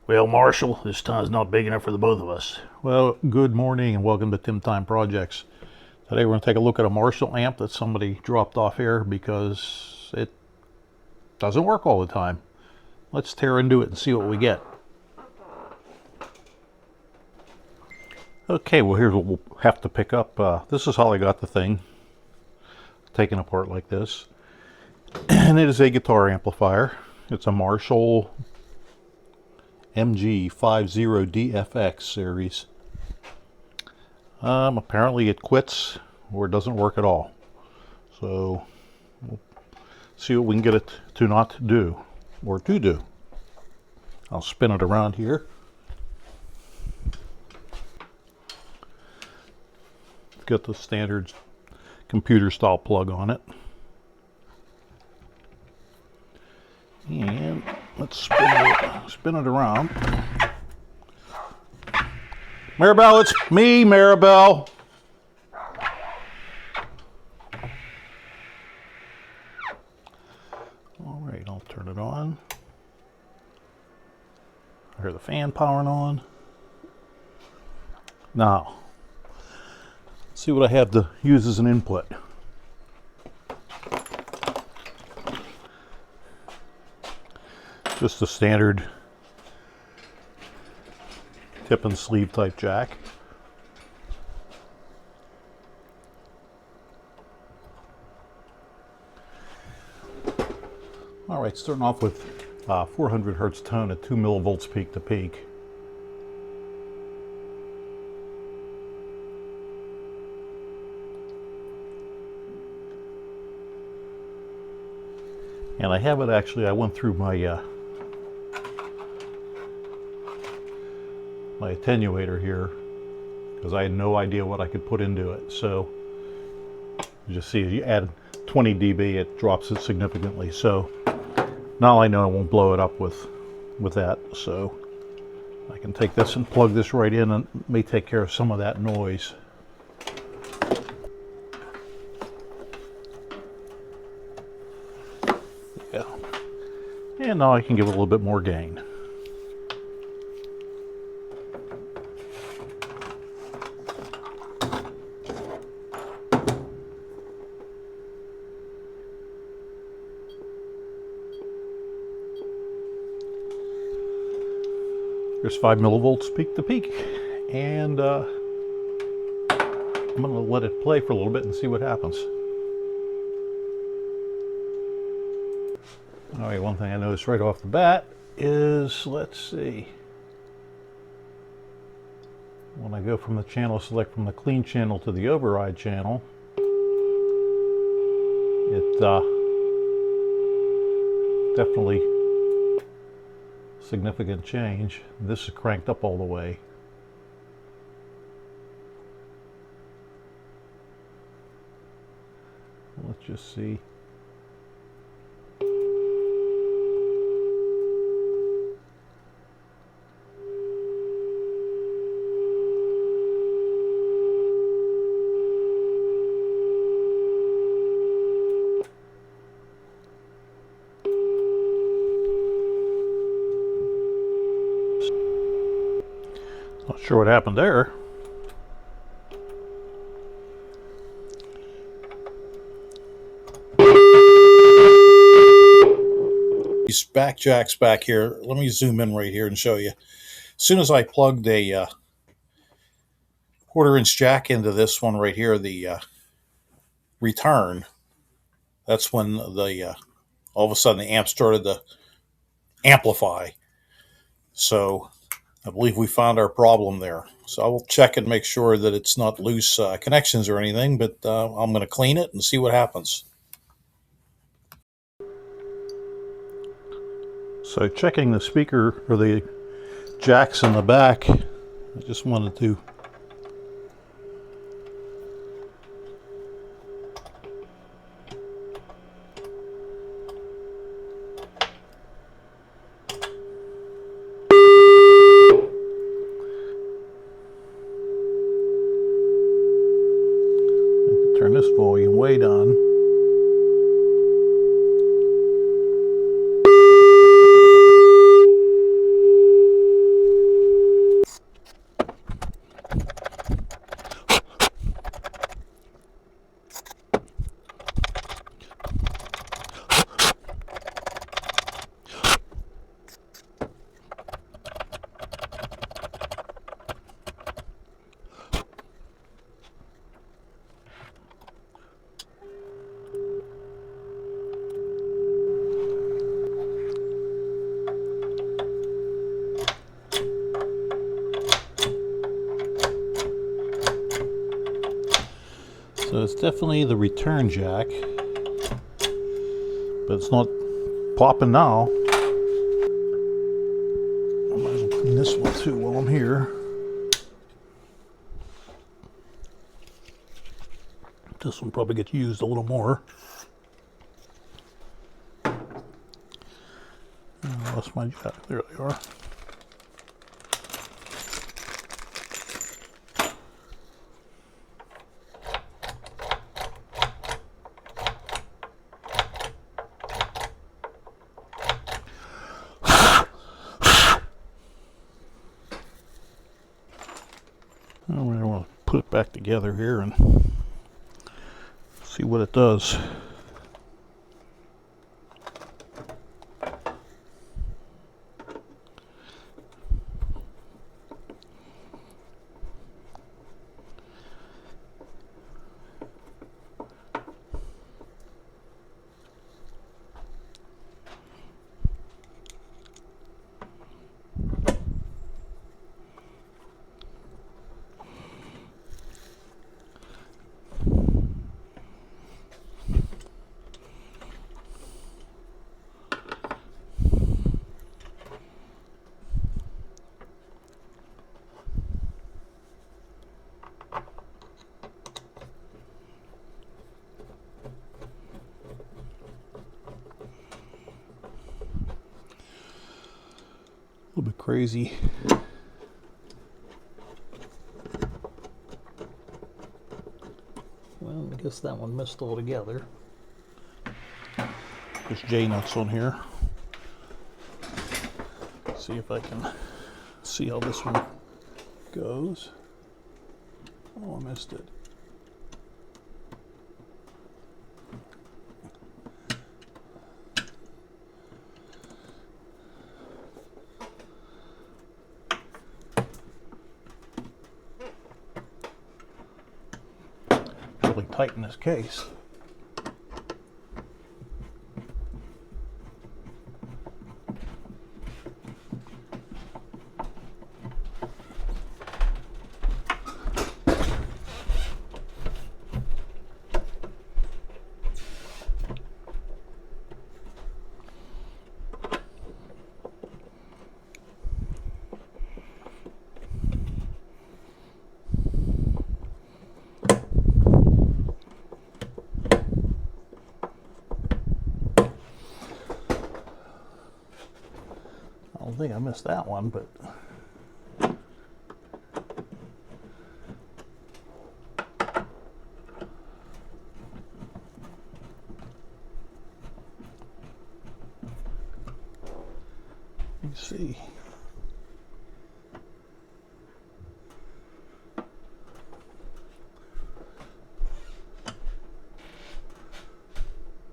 Well, Marshall, this time's not big enough for the both of us. Well, good morning and welcome to Tim Time Projects. Today we're going to take a look at a Marshall amp that somebody dropped off here because it doesn't work all the time. Let's tear into it and see what we get. Okay, well here's what we'll have to pick up. This is how I got the thing taken apart like this. And it is a guitar amplifier. It's a Marshall MG50DFX series. Apparently it quits or it doesn't work at all. So we'll see what we can get it to not do or to do. I'll spin it around here. Got the standard computer style plug on it. And let's spin it around. Maribel, it's me, Maribel. All right, I'll turn it on. I hear the fan powering on. Now, let's see what I have to use as an input. Just a standard tip and sleeve type jack. All right, starting off with 400 hertz tone at 2 millivolts peak to peak. And I have it actually, I went through my my attenuator here because I had no idea what I could put into it. So you just see, if you add 20 dB, it drops it significantly. So now I know I won't blow it up with that. So I can take this and plug this right in, and it may take care of some of that noise. Yeah. And now I can give it a little bit more gain. There's 5 millivolts peak to peak, and I'm going to let it play for a little bit and see what happens. All right, one thing I noticed right off the bat is, let's see, when I go from the channel select from the clean channel to the override channel, it definitely significant change. This is cranked up all the way. Let's just see. Not sure what happened there. These back jacks back here, let me zoom in right here and show you. As soon as I plugged a 1/4-inch jack into this one right here, the return, that's when the all of a sudden the amp started to amplify. So I believe we found our problem there. So I will check and make sure that it's not loose connections or anything, but I'm going to clean it and see what happens. So checking the speaker or the jacks in the back, I just wanted to turn this volume way down. So it's definitely the return jack, but it's not popping now. I might as well clean this one too while I'm here. This one probably gets used a little more. I lost my jack. There they are. I want to put it back together here and see what it does. A little bit crazy. Well, I guess that one missed altogether. There's J-nuts on here. See if I can see how this one goes. Oh, I missed it. Really tighten this case. I don't think I missed that one, but let's see.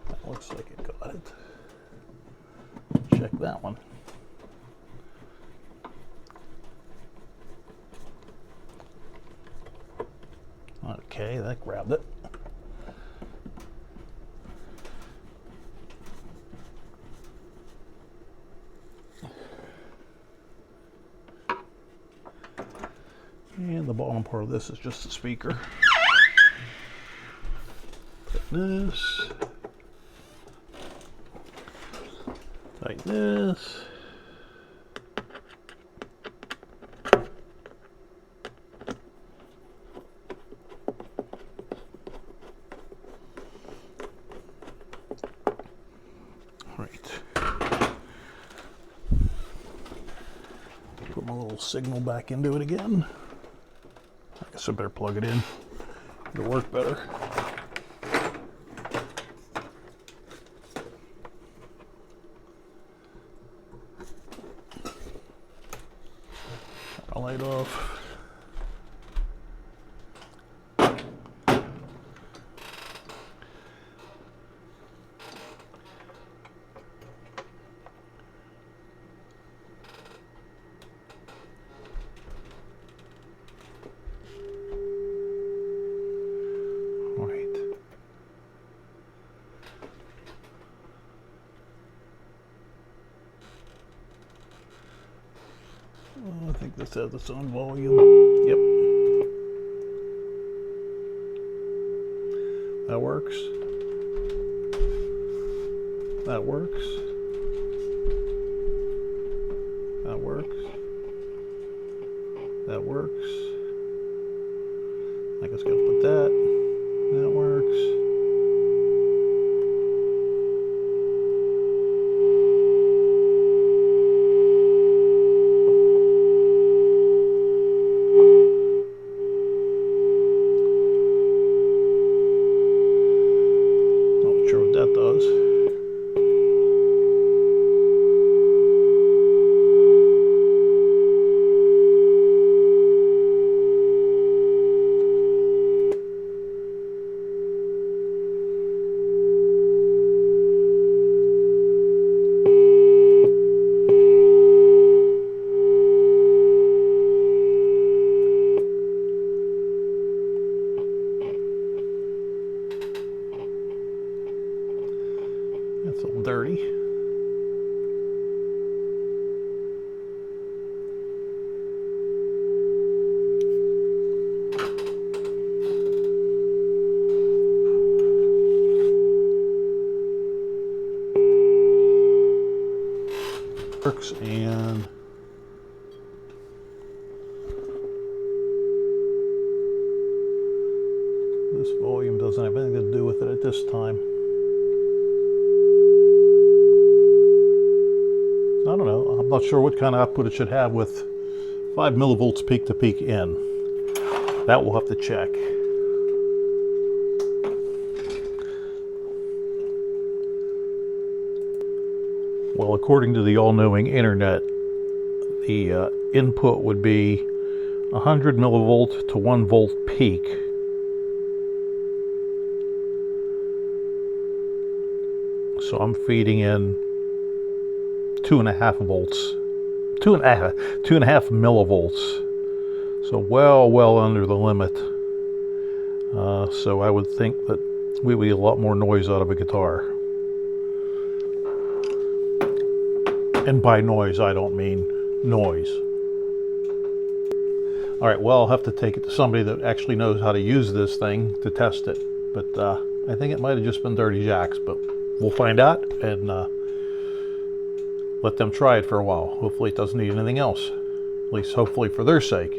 That looks like it got it. Check that one. Okay, that grabbed it. And the bottom part of this is just the speaker. Tighten this. Tighten this. Put my little signal back into it again. I guess I better plug it in. It'll work better. Turn the light off. I think this has its own volume. Yep. works. That works. That works. That works. I guess gotta put that. That works. Not sure what that does. That's a little dirty. Works, and this volume doesn't have anything to do with it at this time. I don't know. I'm not sure what kind of output it should have with 5 millivolts peak to peak in. That we'll have to check. Well, according to the all-knowing internet, the input would be 100 millivolt to 1 volt peak. So I'm feeding in 2.5 volts, 2.5 millivolts. So well under the limit. So I would think that we would get a lot more noise out of a guitar. And by noise, I don't mean noise. All right, well, I'll have to take it to somebody that actually knows how to use this thing to test it. But I think it might have just been dirty jacks, but we'll find out and let them try it for a while. Hopefully it doesn't need anything else. At least hopefully for their sake.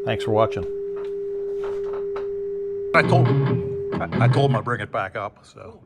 Thanks for watching. I told him I'd bring it back up, so.